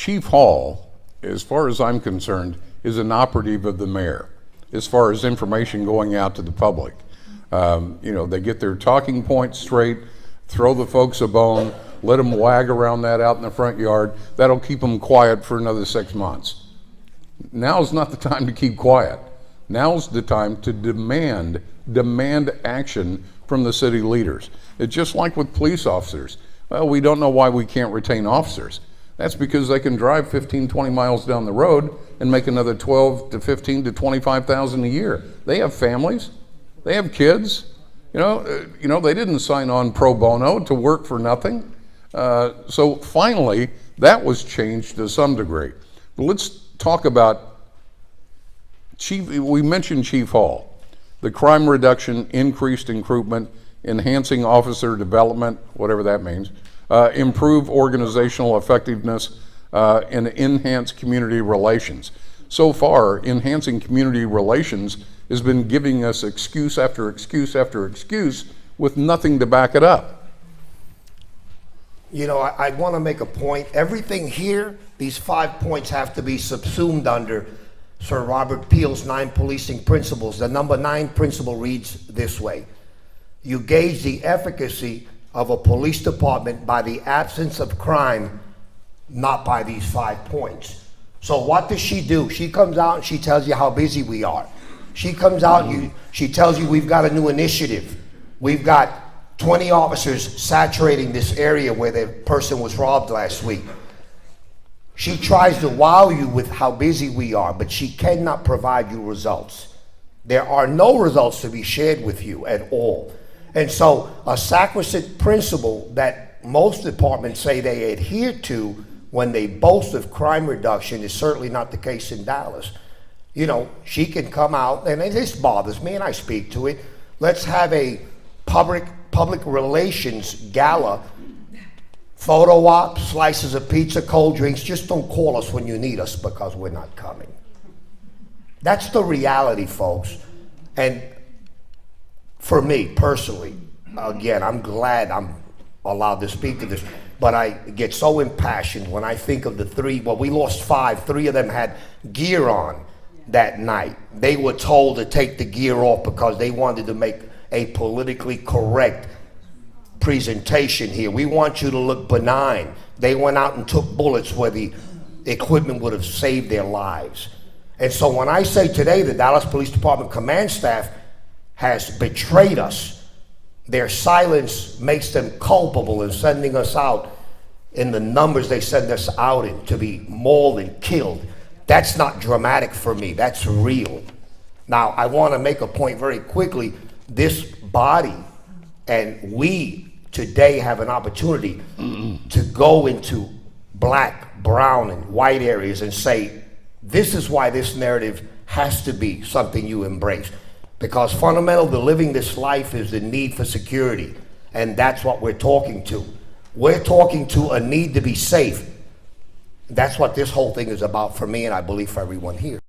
Chief Hall, as far as I'm concerned, is an operative of the mayor as far as information going out to the public. They get their talking points straight, throw the folks a bone, let them wag around that out in the front yard. That'll keep them quiet for another 6 months. Now's not the time to keep quiet. Now's the time to demand action from the city leaders. It's just like with police officers. Well, we don't know why we can't retain officers. That's because they can drive 15, 20 miles down the road and make another 12 to 15 to 25,000 a year. They have families. They have kids. They didn't sign on pro bono to work for nothing. So finally, that was changed to some degree. But let's talk about we mentioned Chief Hall, the crime reduction, increased recruitment, enhancing officer development, whatever that means, improve organizational effectiveness, and enhance community relations. So far, enhancing community relations has been giving us excuse after excuse after excuse with nothing to back it up. I want to make a point. Everything here, these 5 points have to be subsumed under Sir Robert Peel's 9 policing principles. The number 9 principle reads this way: you gauge the efficacy of a police department by the absence of crime, not by these 5 points. So what does she do? She comes out and she tells you how busy we are. She comes out and she tells you we've got a new initiative. We've got 20 officers saturating this area where the person was robbed last week. She tries to wow you with how busy we are, but she cannot provide you results. There are no results to be shared with you at all. And so a sacrosanct principle that most departments say they adhere to when they boast of crime reduction is certainly not the case in Dallas. She can come out, and this bothers me, and I speak to it. Let's have a public relations gala, photo op, slices of pizza, cold drinks. Just don't call us when you need us because we're not coming. That's the reality, folks. And for me personally, again, I'm glad I'm allowed to speak to this, but I get so impassioned when I think of the 3, we lost 5, 3 of them had gear on that night. They were told to take the gear off because they wanted to make a politically correct presentation here. We want you to look benign. They went out and took bullets where the equipment would have saved their lives. And so when I say today the Dallas Police Department command staff has betrayed us, their silence makes them culpable in sending us out in the numbers they send us out in to be mauled and killed. That's not dramatic for me. That's real. Now, I want to make a point very quickly. This body and we today have an opportunity to go into black, brown, and white areas and say, this is why this narrative has to be something you embrace. Because fundamental to living this life is the need for security. And that's what we're talking to. We're talking to a need to be safe. That's what this whole thing is about for me, and I believe for everyone here.